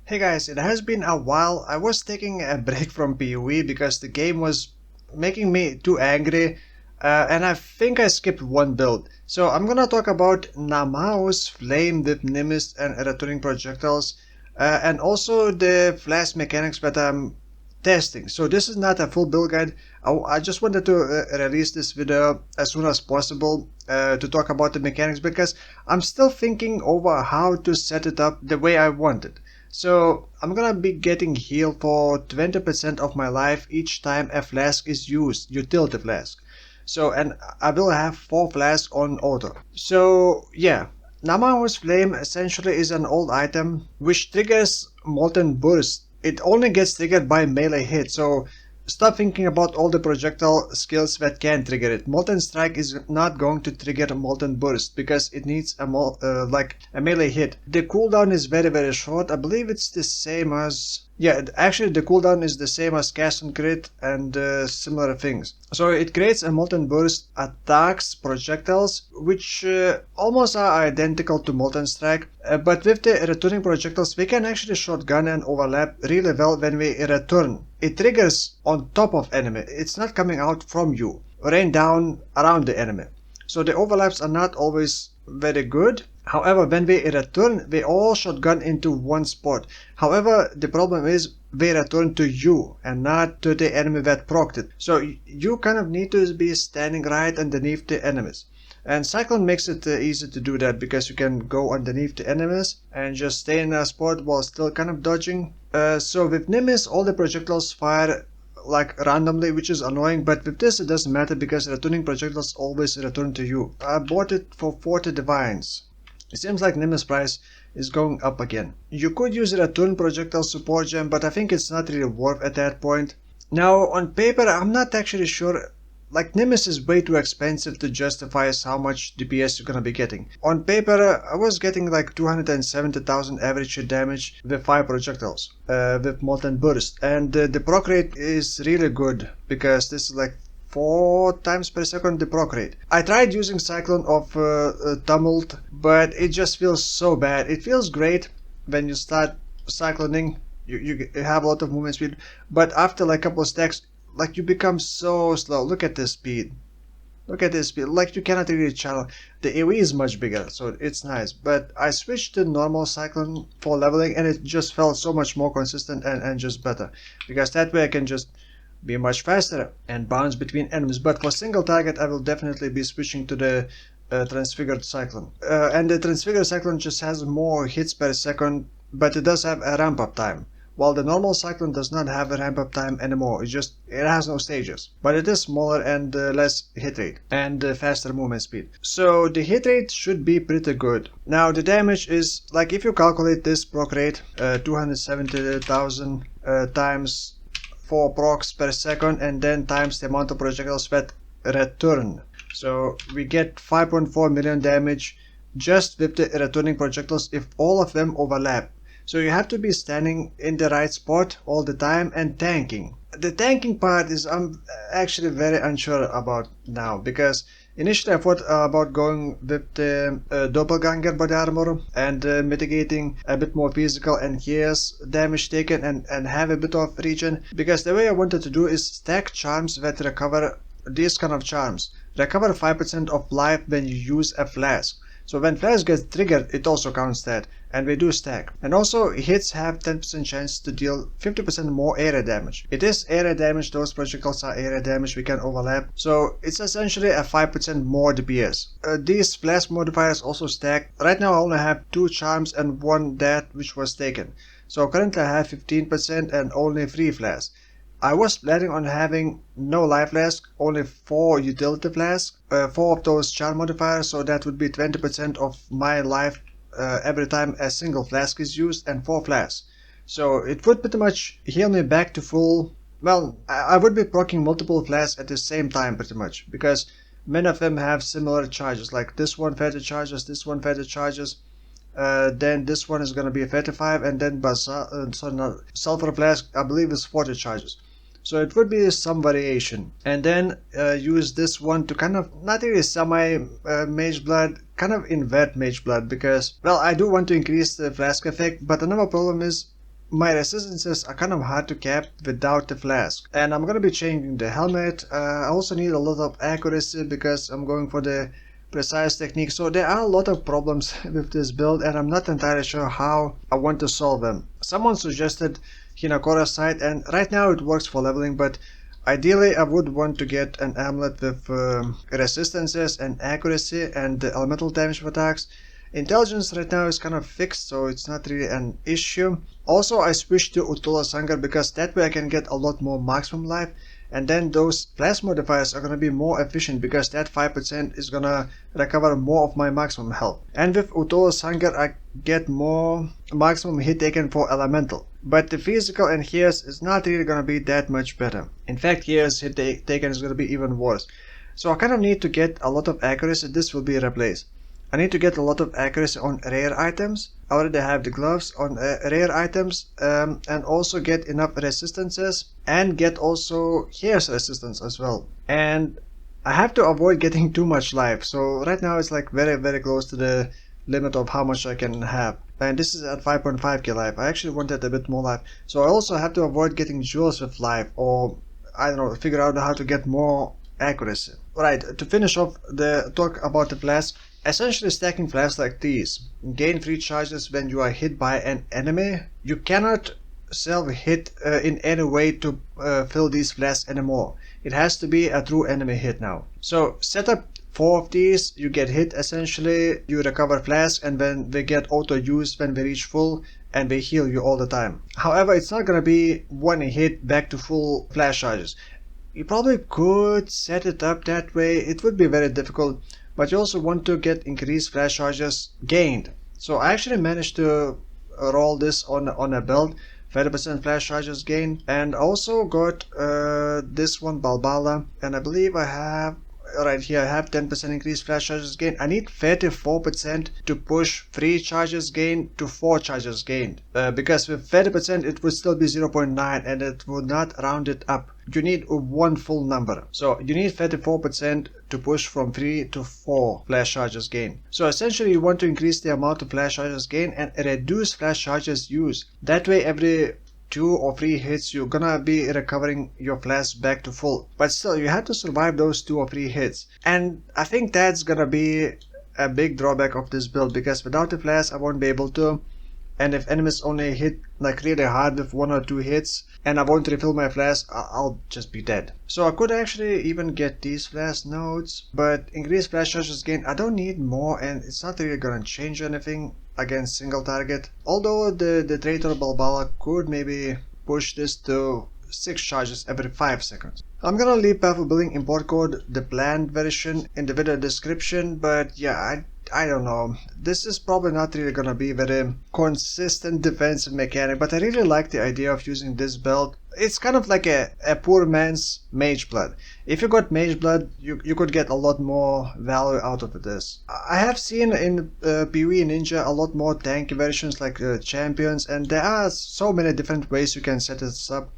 Hey guys, it has been a while. I was taking a break from PoE because the game was making me too angry, and I think I skipped one build. So I'm gonna talk about Ngamahu's Flame with Nimis and returning projectiles, and also the flash mechanics that I'm testing. So this is not a full build guide. I just wanted to release this video as soon as possible to talk about the mechanics because I'm still thinking over how to set it up the way I want it. So I'm gonna be getting healed for 20% of my life each time a flask is used, utility flask. So, and I will have 4 flasks on auto. So yeah, Namahu's Flame essentially is an old item which triggers Molten Burst. It only gets triggered by melee hit, so stop thinking about all the projectile skills that can trigger it. Molten Strike is not going to trigger Molten Burst because it needs a like a melee hit. The cooldown is very short. I believe it's the same as... Yeah, actually the cooldown is the same as Cast and Crit and similar things. So it creates a Molten Burst, attacks projectiles, which almost are identical to Molten Strike. But with the returning projectiles, we can actually shotgun and overlap really well when we return. It triggers on top of enemy. It's not coming out from you. Rain down around the enemy. So the overlaps are not always very good. However, when we return, we all shotgun into one spot. However, the problem is we return to you and not to the enemy that procced it. So you kind of need to be standing right underneath the enemies. And Cyclone makes it easy to do that because you can go underneath the enemies and just stay in a spot while still kind of dodging. So with Nimis, all the projectiles fire like randomly, which is annoying, but with this it doesn't matter because returning projectiles always return to you. I bought it for 40 divines. It seems like Nimis price is going up again. You could use a return projectile support gem, but I think it's not really worth at that point. Now on paper I'm not actually sure. Like Nimis is way too expensive to justify how much DPS you're gonna be getting. On paper I was getting like 270,000 average hit damage with 5 projectiles with Molten Burst, and the proc rate is really good because this is like 4 times per second the proc rate. I tried using Cyclone of Tumult, but it just feels so bad. It feels great when you start cycloning. You have a lot of movement speed, but after like a couple of stacks, like you become so slow. Look at this speed. Look at this speed. Like you cannot really channel. The AoE is much bigger, so it's nice. But I switched to normal Cyclone for leveling and it just felt so much more consistent and just better. Because that way I can just be much faster and bounce between enemies. But for single target I will definitely be switching to the Transfigured Cyclone. And the Transfigured Cyclone just has more hits per second, but it does have a ramp up time. While the normal Cyclone does not have a ramp up time anymore, it has no stages. But it is smaller and less hit rate and faster movement speed. So the hit rate should be pretty good. Now the damage is, like if you calculate this proc rate, 270,000 times 4 procs per second and then times the amount of projectiles that return. So we get 5.4 million damage just with the returning projectiles if all of them overlap. So you have to be standing in the right spot all the time and tanking. The tanking part is I'm actually very unsure about now because initially I thought about going with the doppelganger body armor and mitigating a bit more physical and here's damage taken and have a bit of regen, because the way I wanted to do is stack charms that recover these kind of charms. Recover 5% of life when you use a flask. So when flask gets triggered, it also counts that, and we do stack. And also hits have 10% chance to deal 50% more area damage. It is area damage, those projectiles are area damage, we can overlap. So it's essentially a 5% more DPS. These flask modifiers also stack. Right now I only have 2 charms and 1 death which was taken. So currently I have 15% and only 3 flasks. I was planning on having no life flask, only 4 utility flasks, 4 of those charm modifiers, so that would be 20% of my life every time a single flask is used, and 4 flasks. So it would pretty much heal me back to full. Well, I would be proccing multiple flasks at the same time pretty much, because many of them have similar charges, like this one 30 charges, this one 30 charges. Then this one is going to be 35, and then Sulfur Flask I believe is 40 charges. So it would be some variation. And then use this one to kind of, not really semi Mage Blood, kind of invert Mage Blood, because, well, I do want to increase the flask effect, but another problem is my resistances are kind of hard to cap without the flask. And I'm gonna be changing the helmet. I also need a lot of accuracy because I'm going for the precise technique. So there are a lot of problems with this build and I'm not entirely sure how I want to solve them. Someone suggested Hinakora site, and right now it works for leveling, but ideally I would want to get an amulet with resistances and accuracy and the elemental damage of attacks. Intelligence right now is kind of fixed, so it's not really an issue. Also, I switched to Utula's Hunger because that way I can get a lot more maximum life, and then those flask modifiers are going to be more efficient because that 5% is going to recover more of my maximum health. And with Utula's Hunger I get more maximum hit taken for elemental. But the physical and heals is not really going to be that much better. In fact, heals hit taken is going to be even worse. So I kind of need to get a lot of accuracy. This will be replaced. I need to get a lot of accuracy on rare items. I already have the gloves on rare items, and also get enough resistances and get also here's resistance as well. And I have to avoid getting too much life. So right now it's like very close to the limit of how much I can have. And this is at 5.5k life. I actually wanted a bit more life. So I also have to avoid getting jewels with life, or I don't know, figure out how to get more accuracy. Right, to finish off the talk about the flask. Essentially stacking flasks like these gain free charges when you are hit by an enemy. You cannot self-hit in any way to fill these flasks anymore. It has to be a true enemy hit now. So set up 4 of these, you get hit essentially, you recover flasks, and then they get auto used when they reach full and they heal you all the time. However, it's not gonna be one hit back to full flash charges. You probably could set it up that way. It would be very difficult, but you also want to get increased flash charges gained. So I actually managed to roll this on a build, 30% flash charges gained, and also got this one Balbala, and I believe I have right here I have 10% increased flash charges gained. I need 34% to push 3 charges gained to 4 charges gained, because with 30% it would still be 0.9 and it would not round it up. You need one full number, so you need 34% to push from 3 to 4 flash charges gain. So essentially you want to increase the amount of flash charges gain and reduce flash charges used. That way every 2 or 3 hits you're gonna be recovering your flask back to full, but still you have to survive those 2 or 3 hits. And I think that's gonna be a big drawback of this build, because without the flask I won't be able to, and if enemies only hit like really hard with 1 or 2 hits and I won't refill my flask, I'll just be dead. So I could actually even get these flask nodes, but increased flash charges gain I don't need more, and it's not really gonna change anything against single target. Although the traitor Balbala could maybe push this to 6 charges every 5 seconds. I'm gonna leave Path of Building import code, the planned version, in the video description, but yeah, I don't know. This is probably not really gonna be very consistent defensive mechanic, but I really like the idea of using this build. It's kind of like a poor man's Mage Blood. If you got Mage Blood, you could get a lot more value out of this. I have seen in PvE Ninja a lot more tanky versions like champions, and there are so many different ways you can set this up.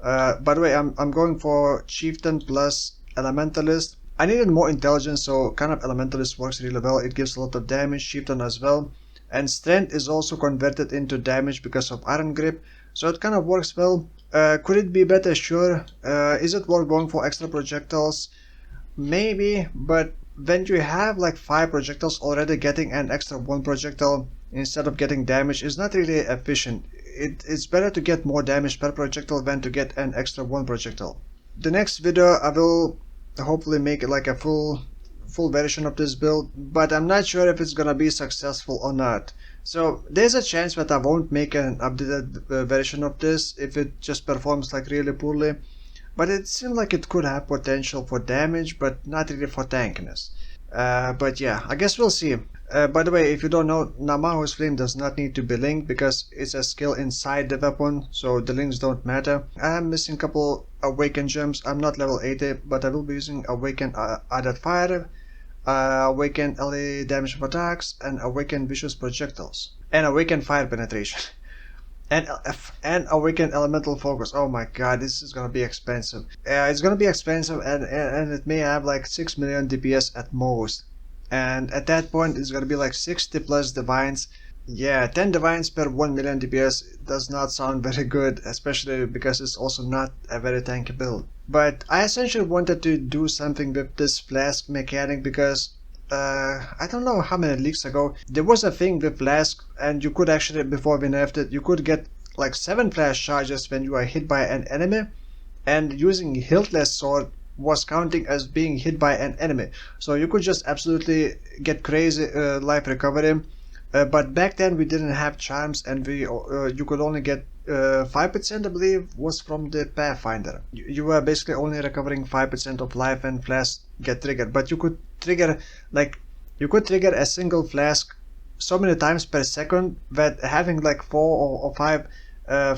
By the way, I'm going for Chieftain plus Elementalist. I needed more intelligence, so kind of Elementalist works really well. It gives a lot of damage, Chieftain as well. And strength is also converted into damage because of Iron Grip, so it kind of works well. Could it be better? Sure. Is it worth going for extra projectiles? Maybe, but when you have like 5 projectiles already, getting an extra 1 projectile instead of getting damage is not really efficient. It's better to get more damage per projectile than to get an extra 1 projectile. The next video I will hopefully make it like a full version of this build, but I'm not sure if it's gonna be successful or not. So there's a chance that I won't make an updated version of this if it just performs like really poorly, but it seems like it could have potential for damage, but not really for tankiness. But yeah, I guess we'll see. By the way, if you don't know, Ngamahu's flame does not need to be linked because it's a skill inside the weapon, so the links don't matter. I am missing a couple awaken gems. I'm not level 80, but I will be using awaken added fire, awaken LA damage of attacks, and awaken vicious projectiles, and awaken fire penetration. And awaken elemental focus. Oh my god, this is gonna be expensive. It's gonna be expensive, and it may have like 6 million DPS at most. And at that point it's gonna be like 60 plus divines. Yeah, 10 divines per 1 million DPS does not sound very good, especially because it's also not a very tanky build. But I essentially wanted to do something with this flask mechanic because I don't know how many leaks ago there was a thing with flask, and you could actually, before we nerfed it, you could get like 7 flash charges when you are hit by an enemy, and using hiltless sword was counting as being hit by an enemy. So you could just absolutely get crazy life recovery. But back then we didn't have charms, and you could only get 5%, I believe, was from the Pathfinder. You were basically only recovering 5% of life when flask get triggered, but you could trigger a single flask so many times per second that having like 4 or 5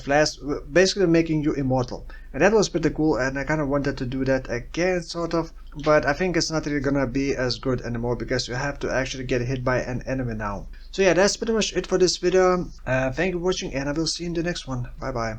flasks, basically making you immortal. And that was pretty cool, and I kind of wanted to do that again, sort of, but I think it's not really gonna be as good anymore because you have to actually get hit by an enemy now. So yeah, that's pretty much it for this video. Thank you for watching, and I will see you in the next one. Bye bye.